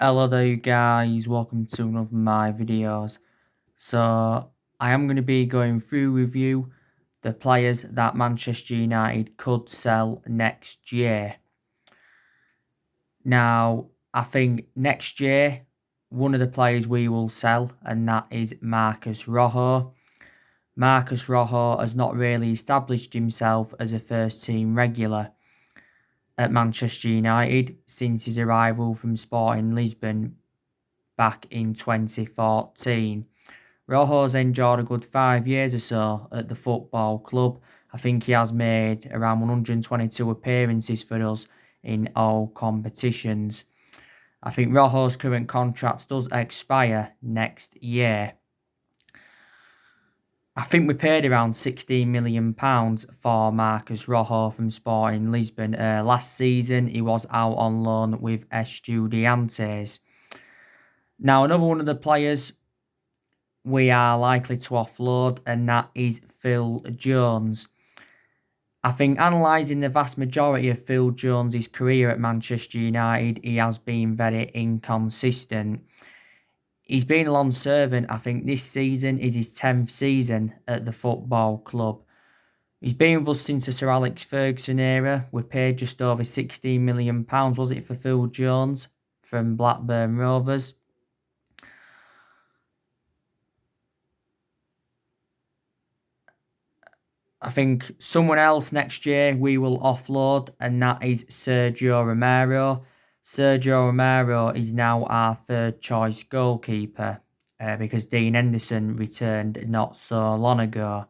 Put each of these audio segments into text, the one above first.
Hello there you guys, welcome to one of my videos. So I am going to be going through with you the players that Manchester United could sell next year. Now I think next year one of the players we will sell, and that is Marcos Rojo. Marcos Rojo has not really established himself as a first team regular at Manchester United since his arrival from Sporting Lisbon back in 2014. Rojo's enjoyed a good 5 years or so at the football club. I think he has made around 122 appearances for us in all competitions. I think Rojo's current contract does expire next year. I think we paid around £16 million for Marcos Rojo from Sporting Lisbon. Last season, he was out on loan with Estudiantes. Now, another one of the players we are likely to offload, and that is Phil Jones. I think analysing the vast majority of Phil Jones' career at Manchester United, he has been very inconsistent. He's been a long servant. I think this season is his 10th season at the football club. He's been with us since the Sir Alex Ferguson era. We paid just over £16 million, was it, for Phil Jones from Blackburn Rovers. I think someone else next year we will offload, and that is Sergio Romero. Sergio Romero is now our third choice goalkeeper because Dean Henderson returned not so long ago.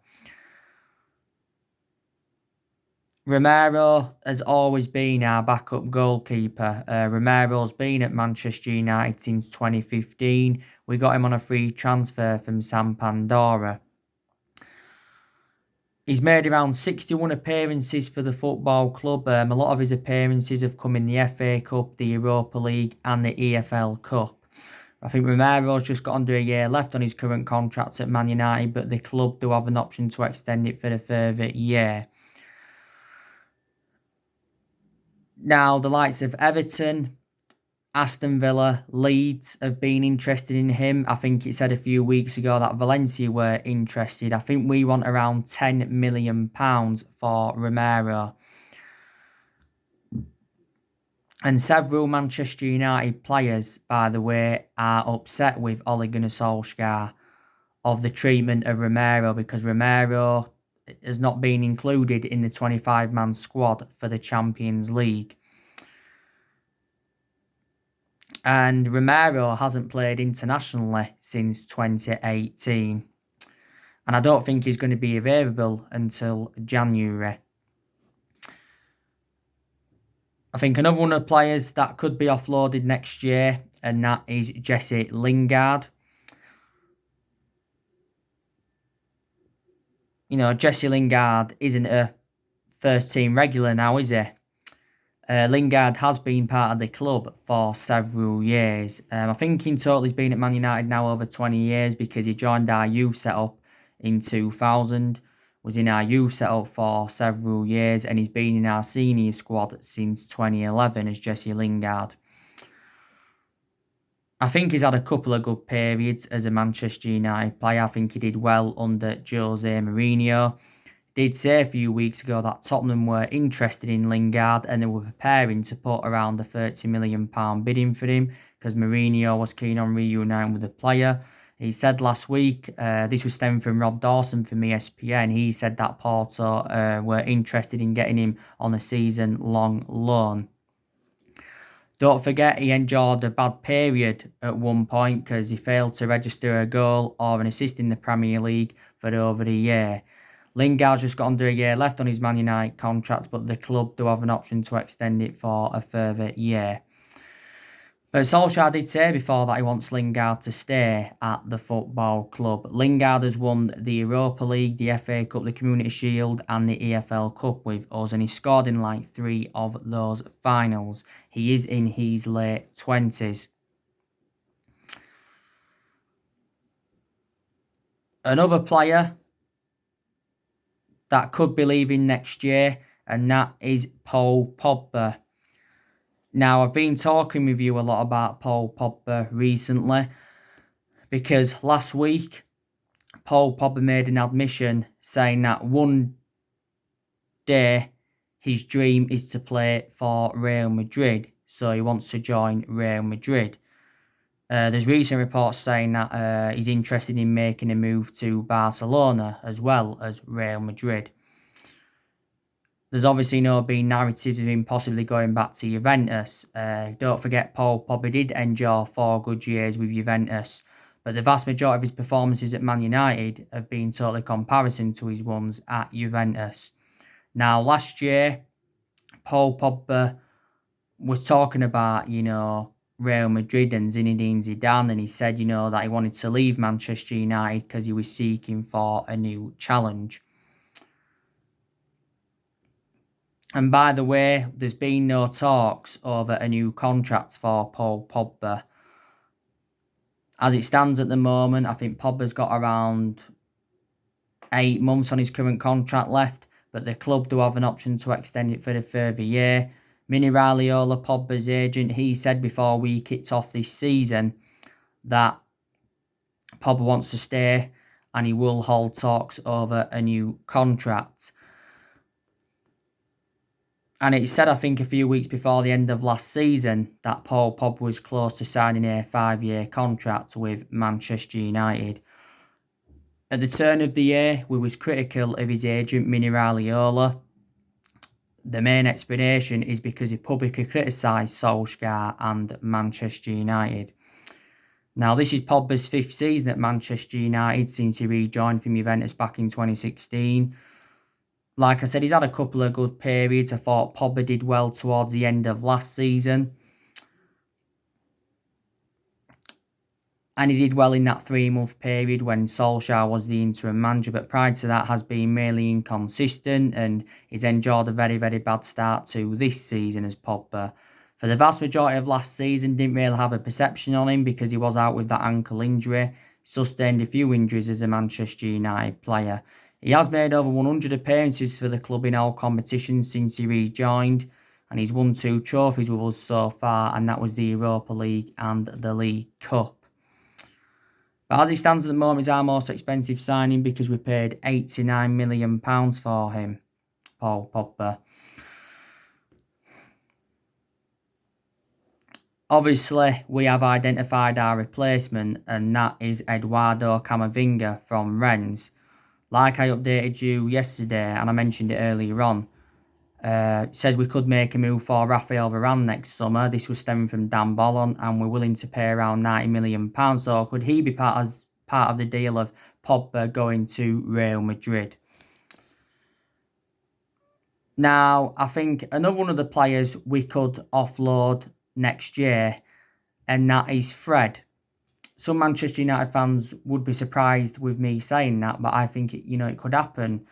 Romero has always been our backup goalkeeper. Romero's been at Manchester United since 2015. We got him on a free transfer from Sampdoria. He's made around 61 appearances for the football club. A lot of his appearances have come in the FA Cup, the Europa League and the EFL Cup. I think Romero's just got under a year left on his current contract at Man United, but the club do have an option to extend it for a further year. Now, the likes of Everton, Aston Villa, Leeds have been interested in him. I think it said a few weeks ago that Valencia were interested. I think we want around £10 million for Romero. And several Manchester United players, by the way, are upset with Ole Gunnar Solskjaer of the treatment of Romero, because Romero has not been included in the 25-man squad for the Champions League. And Romero hasn't played internationally since 2018. And I don't think he's going to be available until January. I think another one of the players that could be offloaded next year, and that is Jesse Lingard. You know, Jesse Lingard isn't a first team regular now, is he? Lingard has been part of the club for several years. I think in total he's been at Man United now over 20 years, because he joined our youth setup in 2000, was in our youth setup for several years, and he's been in our senior squad since 2011 as Jesse Lingard. I think he's had a couple of good periods as a Manchester United player. I think he did well under Jose Mourinho. Did say a few weeks ago that Tottenham were interested in Lingard, and they were preparing to put around a £30 million bidding for him, because Mourinho was keen on reuniting with the player. He said last week, this was stemming from Rob Dawson from ESPN, he said that Porto were interested in getting him on a season-long loan. Don't forget, he endured a bad period at one point because he failed to register a goal or an assist in the Premier League for over a year. Lingard's just got under a year left on his Man United contract, but the club do have an option to extend it for a further year. But Solsjaer did say before that he wants Lingard to stay at the football club. Lingard has won the Europa League, the FA Cup, the Community Shield and the EFL Cup with us, and he scored in like 3 of those finals. He is in his late 20s. Another player that could be leaving next year, and that is Paul Pogba. Now, I've been talking with you a lot about Paul Pogba recently because last week Paul Pogba made an admission saying that one day his dream is to play for Real Madrid, so he wants to join Real Madrid. There's recent reports saying that he's interested in making a move to Barcelona as well as Real Madrid. There's obviously been narratives of him possibly going back to Juventus. Don't forget, Paul Pogba did endure 4 good years with Juventus, but the vast majority of his performances at Man United have been totally comparison to his ones at Juventus. Now, last year, Paul Pogba was talking about, Real Madrid and Zinedine Zidane, and he said, that he wanted to leave Manchester United because he was seeking for a new challenge. And by the way, there's been no talks over a new contract for Paul Pogba. As it stands at the moment, I think Pogba's got around 8 months on his current contract left, but the club do have an option to extend it for a further year. Mini Raiola, Pogba's agent, he said before we kicked off this season that Pogba wants to stay and he will hold talks over a new contract. And it said, I think, a few weeks before the end of last season that Paul Pogba was close to signing a 5-year contract with Manchester United. At the turn of the year, we was critical of his agent, Mini Raiola. The main explanation is because he publicly criticised Solsjaer and Manchester United. Now, this is Pogba's 5th season at Manchester United since he rejoined from Juventus back in 2016. Like I said, he's had a couple of good periods. I thought Pogba did well towards the end of last season. And he did well in that 3-month period when Solskjaer was the interim manager. But prior to that has been merely inconsistent. And he's enjoyed a very, very bad start to this season as Pogba. For the vast majority of last season, didn't really have a perception on him because he was out with that ankle injury. Sustained a few injuries as a Manchester United player. He has made over 100 appearances for the club in all competitions since he rejoined, and he's won 2 trophies with us so far, and that was the Europa League and the League Cup. But as he stands at the moment, he's our most expensive signing because we paid £89 million for him, Paul Pogba. Obviously, we have identified our replacement, and that is Eduardo Camavinga from Rennes. Like I updated you yesterday, and I mentioned it earlier on, it says we could make a move for Rafael Varane next summer. This was stemming from Dan Bollon, and we're willing to pay around £90 million. So could he be part of the deal of Pogba going to Real Madrid? Now, I think another one of the players we could offload next year, and that is Fred. Some Manchester United fans would be surprised with me saying that, but I think it could happen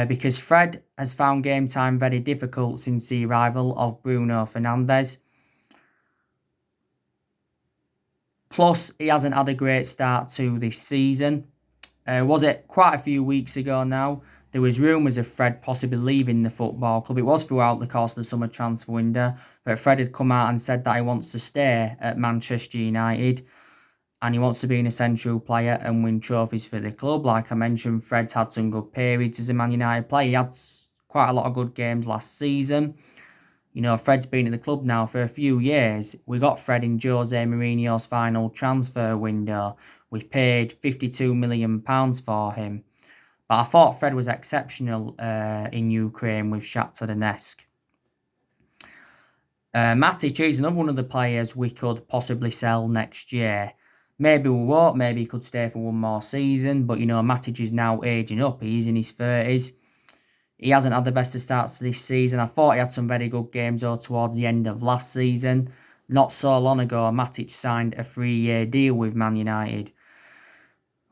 because Fred has found game time very difficult since the arrival of Bruno Fernandes. Plus, he hasn't had a great start to this season. Was it quite a few weeks ago now? There was rumours of Fred possibly leaving the football club. It was throughout the course of the summer transfer window, but Fred had come out and said that he wants to stay at Manchester United. And he wants to be an essential player and win trophies for the club. Like I mentioned, Fred's had some good periods as a Man United player. He had quite a lot of good games last season. Fred's been at the club now for a few years. We got Fred in Jose Mourinho's final transfer window. We paid £52 million for him. But I thought Fred was exceptional in Ukraine with Shakhtar Donetsk. Matic is another one of the players we could possibly sell next year. Maybe we won't, maybe he could stay for one more season, but Matic is now aging up. He's in his 30s. He hasn't had the best of starts to this season. I thought he had some very good games though towards the end of last season. Not so long ago, Matic signed a 3-year deal with Man United.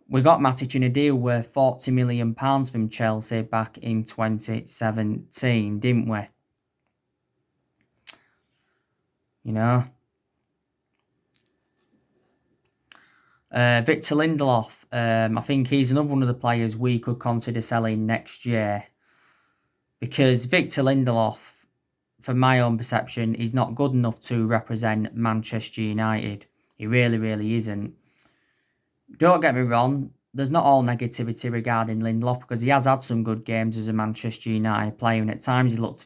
We got Matic in a deal worth £40 million from Chelsea back in 2017, didn't we? Victor Lindelof, I think he's another one of the players we could consider selling next year. Because Victor Lindelof from my own perception, he's not good enough to represent Manchester United. He really, really isn't. Don't get me wrong, there's not all negativity regarding Lindelof, because he has had some good games as a Manchester United player, and at times he looked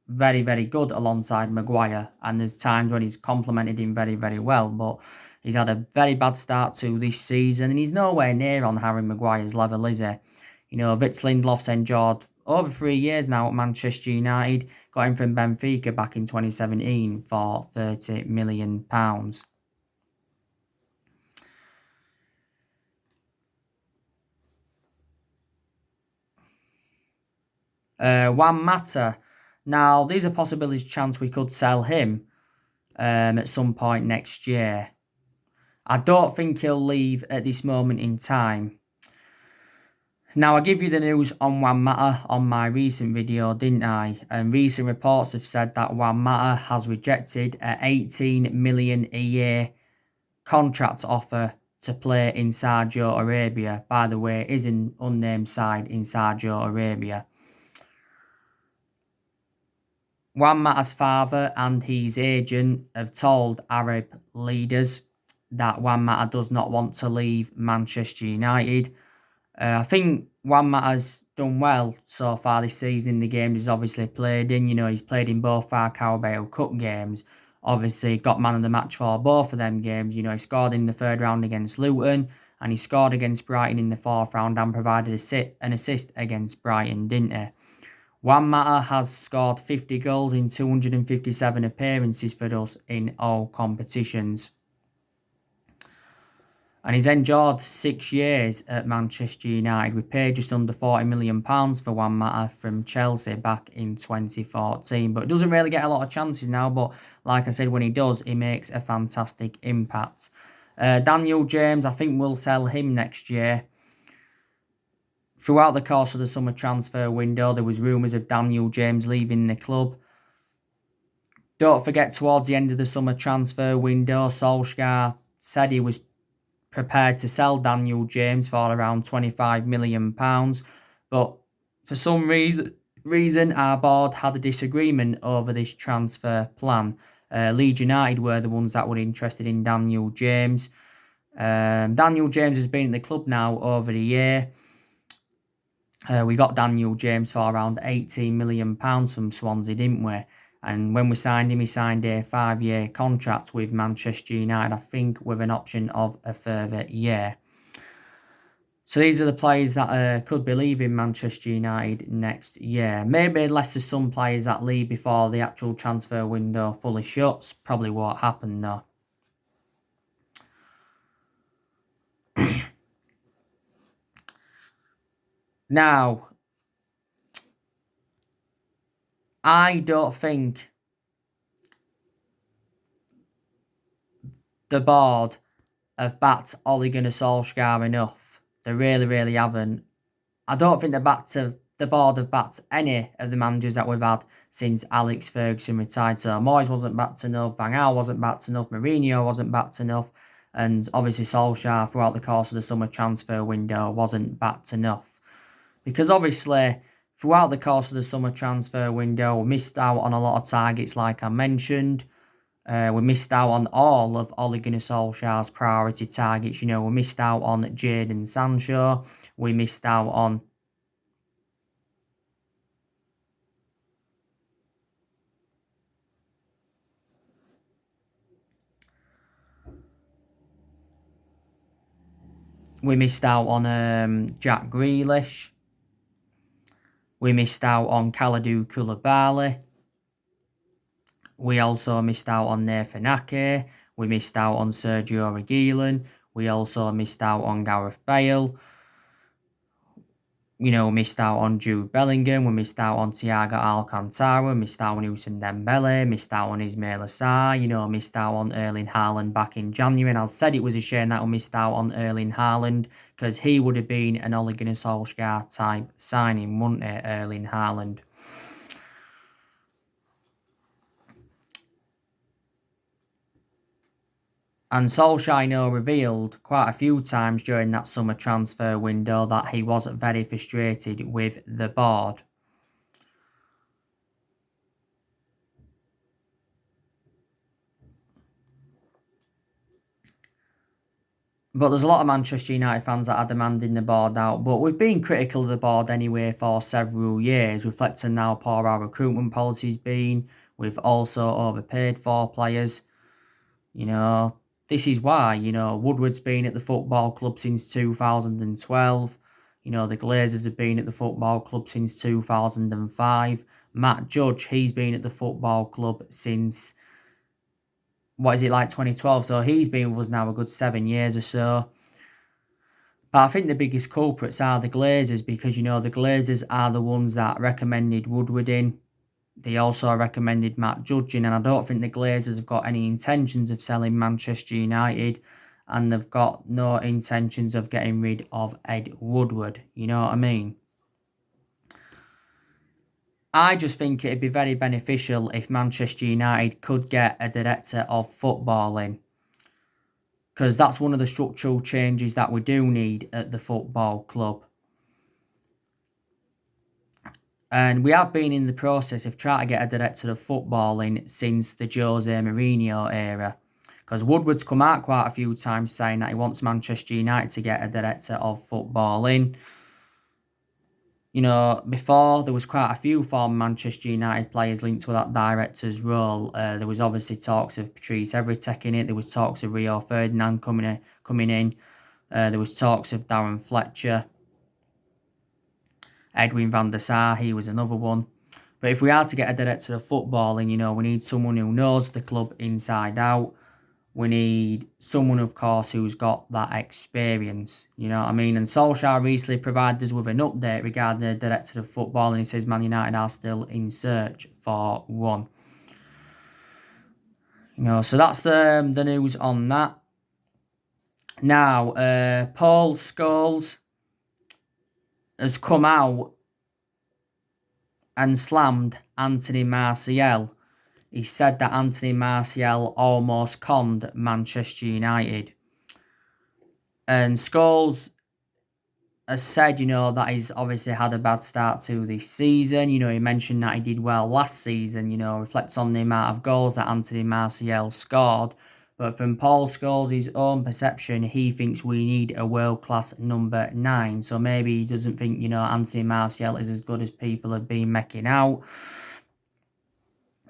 very, very good alongside Maguire, and there's times when he's complemented him very, very well, but he's had a very bad start to this season, and he's nowhere near on Harry Maguire's level, is he? You know, Vitz Lindelof's endured over 3 years now at Manchester United, got him from Benfica back in 2017 for £30 million. Juan Mata. Now, there's a possibility chance we could sell him at some point next year. I don't think he'll leave at this moment in time. Now, I give you the news on Juan Mata on my recent video, didn't I? And recent reports have said that Juan Mata has rejected an 18 million a year contract offer to play in Saudi Arabia. By the way, it is an unnamed side in Saudi Arabia. Juan Mata's father and his agent have told Arab leaders that Juan Mata does not want to leave Manchester United. I think Juan Mata's done well so far this season in the games he's obviously played in. You know, he's played in both our Carabao Cup games. Obviously, got man of the match for both of them games. You know, he scored in the third round against Luton, and he scored against Brighton in the fourth round and provided an assist against Brighton, didn't he? Juan Mata has scored 50 goals in 257 appearances for us in all competitions. And he's endured 6 years at Manchester United. We paid just under £40 million for Juan Mata from Chelsea back in 2014. But he doesn't really get a lot of chances now. But like I said, when he does, he makes a fantastic impact. Daniel James, I think we'll sell him next year. Throughout the course of the summer transfer window, there was rumours of Daniel James leaving the club. Don't forget, towards the end of the summer transfer window, Solsjaer said he was prepared to sell Daniel James for around £25 million. But for some reason, our board had a disagreement over this transfer plan. Leeds United were the ones that were interested in Daniel James. Daniel James has been at the club now over a year. We got Daniel James for around £18 million from Swansea, didn't we? And when we signed him, he signed a 5-year contract with Manchester United, I think with an option of a further year. So these are the players that could be leaving Manchester United next year. Maybe unless there's some players that leave before the actual transfer window fully shuts. Probably won't happen though. Now, I don't think the board have backed Ole Gunnar Solskjaer enough. They really, really haven't. I don't think the board have backed any of the managers that we've had since Alex Ferguson retired. So Moyes wasn't backed enough, Van Gaal wasn't backed enough, Mourinho wasn't backed enough, and obviously Solskjaer throughout the course of the summer transfer window wasn't backed enough. Because obviously, throughout the course of the summer transfer window, we missed out on a lot of targets like I mentioned. We missed out on all of Ole Gunnar Solskjaer's priority targets. You know, we missed out on Jadon Sancho. We missed out on Jack Grealish. We missed out on Kalidou Koulibaly. We also missed out on Nathan Ake. We missed out on Sergio Reguilon. We also missed out on Gareth Bale. You know, we missed out on Jude Bellingham. We missed out on Thiago Alcantara. Missed out on Ousmane Dembele. Missed out on Ismail Assar. You know, missed out on Erling Haaland back in January. And I said it was a shame that we missed out on Erling Haaland, because he would have been an Ole Gunnar Solskjaer type signing, wouldn't it, Erling Haaland? And Solskjaer revealed quite a few times during that summer transfer window that he wasn't very frustrated with the board. But there's a lot of Manchester United fans that are demanding the board out. But we've been critical of the board anyway for several years, reflecting how poor our recruitment policy's been. We've also overpaid for players. You know, this is why, Woodward's been at the football club since 2012. The Glazers have been at the football club since 2005. Matt Judge, he's been at the football club since, 2012? So he's been with us now a good 7 years or so. But I think the biggest culprits are the Glazers because, the Glazers are the ones that recommended Woodward in. They also recommended Matt Judge in, and I don't think the Glazers have got any intentions of selling Manchester United, and they've got no intentions of getting rid of Ed Woodward. You know what I mean? I just think it'd be very beneficial if Manchester United could get a director of football in, because that's one of the structural changes that we do need at the football club. And we have been in the process of trying to get a director of football in since the Jose Mourinho era. Because Woodward's come out quite a few times saying that he wants Manchester United to get a director of football in. Before, there was quite a few former Manchester United players linked to that director's role. There was obviously talks of Patrice Evra taking it. There was talks of Rio Ferdinand coming in. There was talks of Darren Fletcher. Edwin van der Sar, he was another one. But if we are to get a director of footballing, we need someone who knows the club inside out. We need someone, of course, who's got that experience. You know what I mean? And Solsjaer recently provided us with an update regarding the director of football, and he says Man United are still in search for one. So that's the news on that. Now, Paul Scholes has come out and slammed Anthony Martial. He said that Anthony Martial almost conned Manchester United. And Scholes has said, that he's obviously had a bad start to this season. He mentioned that he did well last season, reflects on the amount of goals that Anthony Martial scored. But from Paul Scholes' own perception, he thinks we need a world-class number 9. So maybe he doesn't think, Anthony Martial is as good as people have been making out.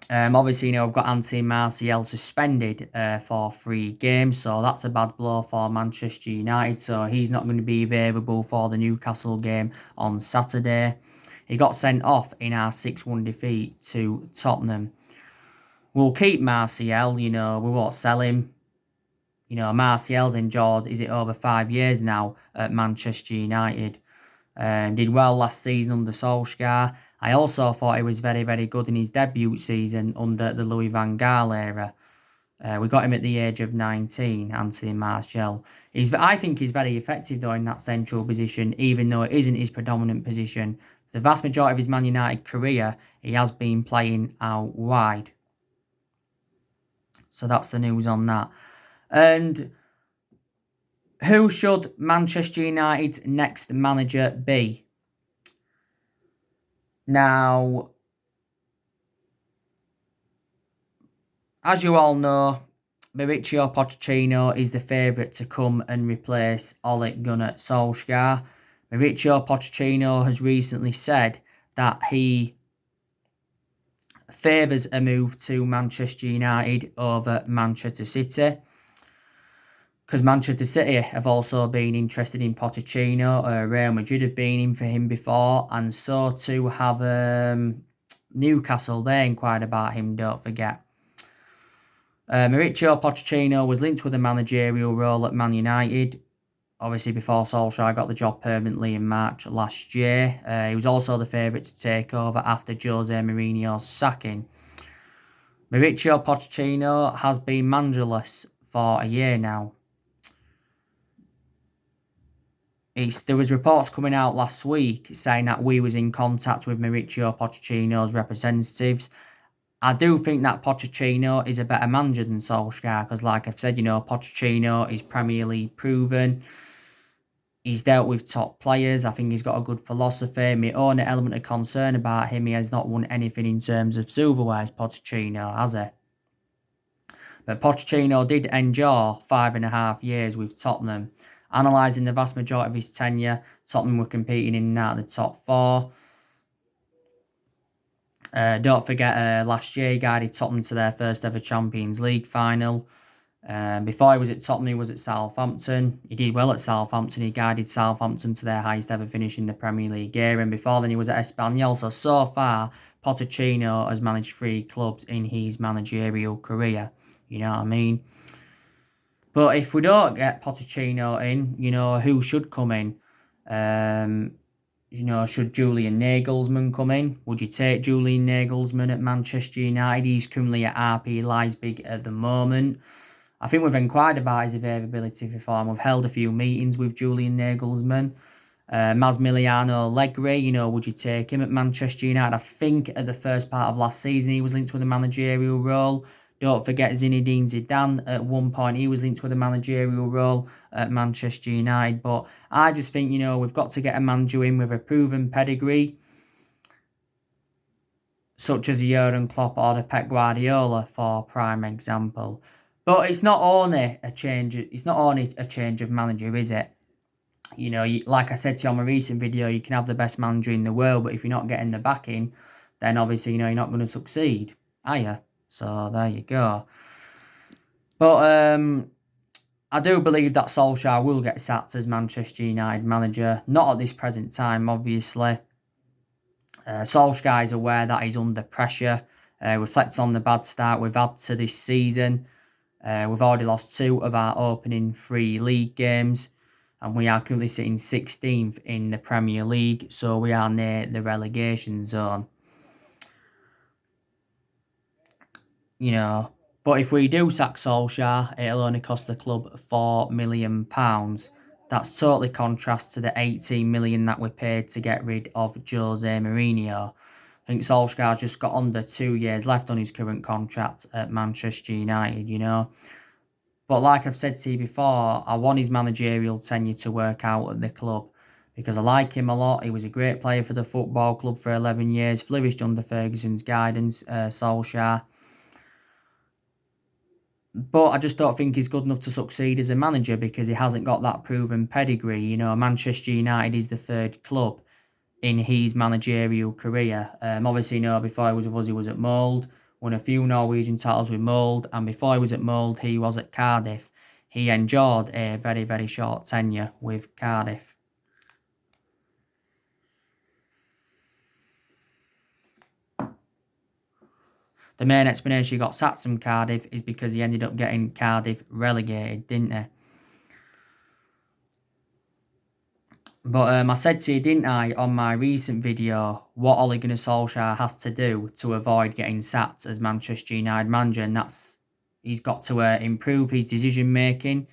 Obviously, we've got Anthony Martial suspended for 3 games. So that's a bad blow for Manchester United. So he's not going to be available for the Newcastle game on Saturday. He got sent off in our 6-1 defeat to Tottenham. We'll keep Martial, we won't sell him. Martial's enjoyed, over 5 years now at Manchester United. Did well last season under Solskjaer. I also thought he was very, very good in his debut season under the Louis van Gaal era. We got him at the age of 19, Anthony Martial. I think he's very effective, though, in that central position, even though it isn't his predominant position. For the vast majority of his Man United career, he has been playing out wide. So that's the news on that. And who should Manchester United's next manager be? Now, as you all know, Mauricio Pochettino is the favourite to come and replace Ole Gunnar Solskjaer. Mauricio Pochettino has recently said that he favours a move to Manchester United over Manchester City, because Manchester City have also been interested in Pochettino. Real Madrid have been in for him before, and so too have Newcastle. They inquired about him, don't forget. Mauricio Pochettino was linked with a managerial role at Man United, obviously before Solskjaer got the job permanently in March last year. He was also the favourite to take over after Jose Mourinho's sacking. Mauricio Pochettino has been managerless for a year now. There was reports coming out last week saying that we was in contact with Mauricio Pochettino's representatives. I do think that Pochettino is a better manager than Solskjaer, because like I've said, Pochettino is Premier League proven. He's dealt with top players. I think he's got a good philosophy. My only element of concern about him, he has not won anything in terms of silverware, Pochettino, has he? But Pochettino did endure 5.5 years with Tottenham. Analysing the vast majority of his tenure, Tottenham were competing in and out of the top four. Don't forget, last year he guided Tottenham to their first ever Champions League final. Before he was at Tottenham, he was at Southampton. He did well at Southampton. He guided Southampton to their highest ever finish in the Premier League era. And before then, he was at Espanyol. So far, Pochettino has managed 3 clubs in his managerial career. You know what I mean? But if we don't get Pochettino in, who should come in? Should Julian Nagelsmann come in? Would you take Julian Nagelsmann at Manchester United? He's currently at RB Leipzig at the moment. I think we've inquired about his availability before, and we've held a few meetings with Julian Nagelsmann. Massimiliano Allegri, would you take him at Manchester United? I think at the first part of last season he was linked with a managerial role. Don't forget Zinedine Zidane. At one point he was linked with a managerial role at Manchester United. But I just think, we've got to get a manager in with a proven pedigree, such as Jurgen Klopp or the Pep Guardiola, for prime example. But it's not only a change. It's not only a change of manager, is it? Like I said to you on my recent video, you can have the best manager in the world, but if you're not getting the backing, then obviously, you're not going to succeed, are you? So there you go. But I do believe that Solskjaer will get sacked as Manchester United manager. Not at this present time, obviously. Solskjaer is aware that he's under pressure. Reflects on the bad start we've had to this season. We've already lost 2 of our opening 3 league games. And we are currently sitting 16th in the Premier League. So we are near the relegation zone. But if we do sack Solskjaer, it'll only cost the club £4 million. That's totally contrast to the 18 million that we paid to get rid of Jose Mourinho. I think Solskjaer's just got under 2 years left on his current contract at Manchester United, But like I've said to you before, I want his managerial tenure to work out at the club because I like him a lot. He was a great player for the football club for 11 years, flourished under Ferguson's guidance, Solskjaer. But I just don't think he's good enough to succeed as a manager because he hasn't got that proven pedigree. Manchester United is the 3rd club in his managerial career. Obviously, before he was with us, he was at Mould, won a few Norwegian titles with Mould, and before he was at Mould, he was at Cardiff. He endured a very, very short tenure with Cardiff. The main explanation he got sacked from Cardiff is because he ended up getting Cardiff relegated, didn't he? But I said to you, didn't I, on my recent video, what Ole Gunnar Solskjaer has to do to avoid getting sacked as Manchester United manager, and that's he's got to improve his decision making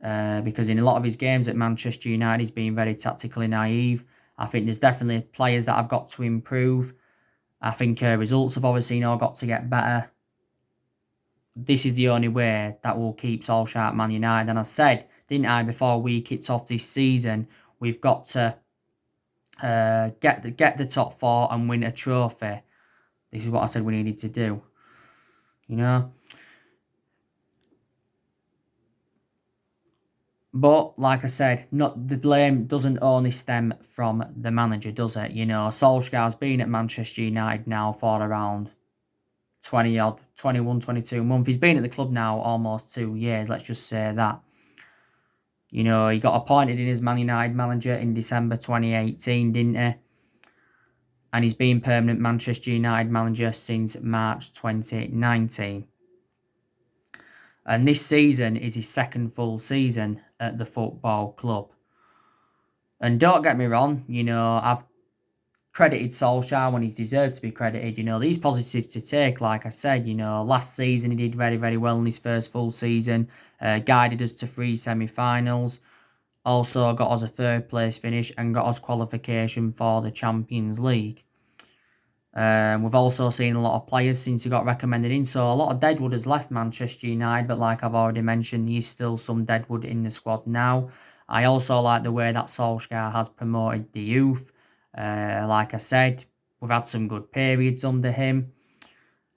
because in a lot of his games at Manchester United, he's been very tactically naive. I think there's definitely players that have got to improve. I think results have obviously got to get better. This is the only way that will keep Solskjaer at Man United. And I said, didn't I, before we kicked off this season, we've got to get the top 4 and win a trophy. This is what I said we needed to do. But like I said, not the blame doesn't only stem from the manager, does it? Solskjaer's been at Manchester United now for around 21, 22 months. He's been at the club now almost 2 years, let's just say that. He got appointed in as Man United manager in December 2018, didn't he? And he's been permanent Manchester United manager since March 2019. And this season is his 2nd full season at the football club. And don't get me wrong, I've credited Solskjaer when he's deserved to be credited. These positives to take, like I said, last season he did very, very well in his first full season. Guided us to 3 semi-finals. Also got us a 3rd place finish and got us qualification for the Champions League. We've also seen a lot of players since he got recommended in. So a lot of deadwood has left Manchester United, but like I've already mentioned, there's still some deadwood in the squad now. I also like the way that Solskjaer has promoted the youth. Like I said, we've had some good periods under him.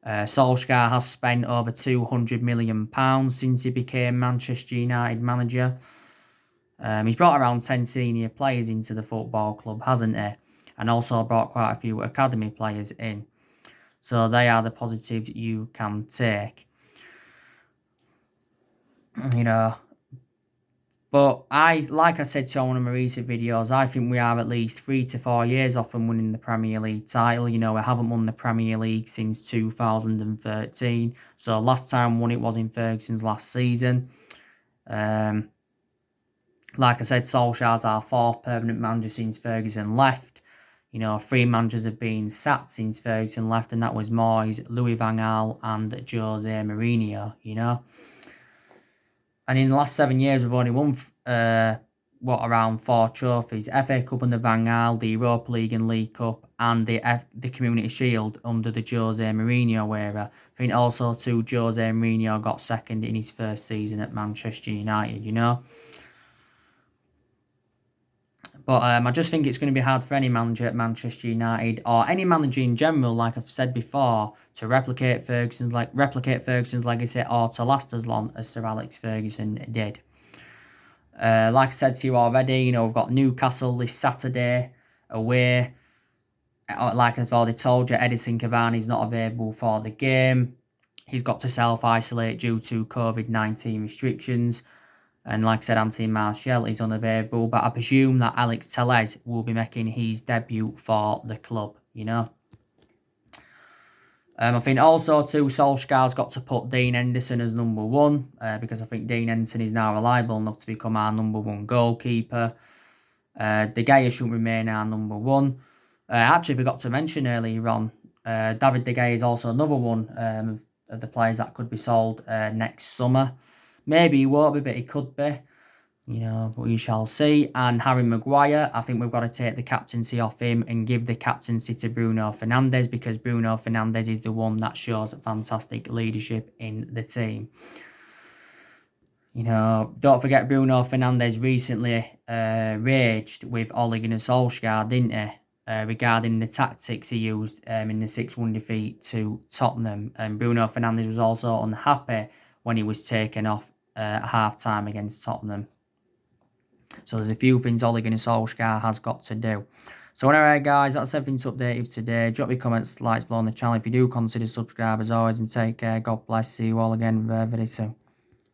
Solskjaer has spent over £200 million since he became Manchester United manager. He's brought around 10 senior players into the football club, hasn't he? And also brought quite a few academy players in. So they are the positives you can take. You know, but like I said to one of my recent videos, I think we are at least 3 to 4 years off from winning the Premier League title. You know, we haven't won the Premier League since 2013. So last time won it was in Ferguson's last season. Like I said, Solskjaer's our 4th permanent manager since Ferguson left. You know, 3 managers have been sacked since Ferguson left, and that was Moyes, Louis van Gaal and Jose Mourinho, you know. And in the last 7 years, we've only won, around 4 trophies. FA Cup under Van Gaal, the Europa League and League Cup, and the Community Shield under the Jose Mourinho era. I think also too, Jose Mourinho got 2nd in his first season at Manchester United, you know. But I just think it's going to be hard for any manager at Manchester United, or any manager in general, like I've said before, to replicate Ferguson's legacy, or to last as long as Sir Alex Ferguson did. Like I said to you already, you know, we've got Newcastle this Saturday away. Like I've already told you, Edison Cavani's not available for the game. He's got to self-isolate due to COVID-19 restrictions. And like I said, Anthony Martial is unavailable. But I presume that Alex Telles will be making his debut for the club, you know. I think also too, Solskjaer's got to put Dean Henderson as number 1. Because I think Dean Henderson is now reliable enough to become our number 1 goalkeeper. De Gea shouldn't remain our number 1. Actually, I forgot to mention earlier on, David De Gea is also another one of the players that could be sold next summer. Maybe he won't be, but he could be. You know, but we shall see. And Harry Maguire, I think we've got to take the captaincy off him and give the captaincy to Bruno Fernandes, because Bruno Fernandes is the one that shows fantastic leadership in the team. You know, don't forget Bruno Fernandes recently raged with Ole Gunnar Solskjaer, didn't he? Regarding the tactics he used in the 6-1 defeat to Tottenham. And Bruno Fernandes was also unhappy when he was taken off at half-time against Tottenham. So there's a few things Ole Gunnar Solskjaer has got to do. So anyway, guys, that's everything to update you today. Drop your comments, likes below on the channel if you do consider subscribe as always, and take care. God bless. See you all again very, very soon.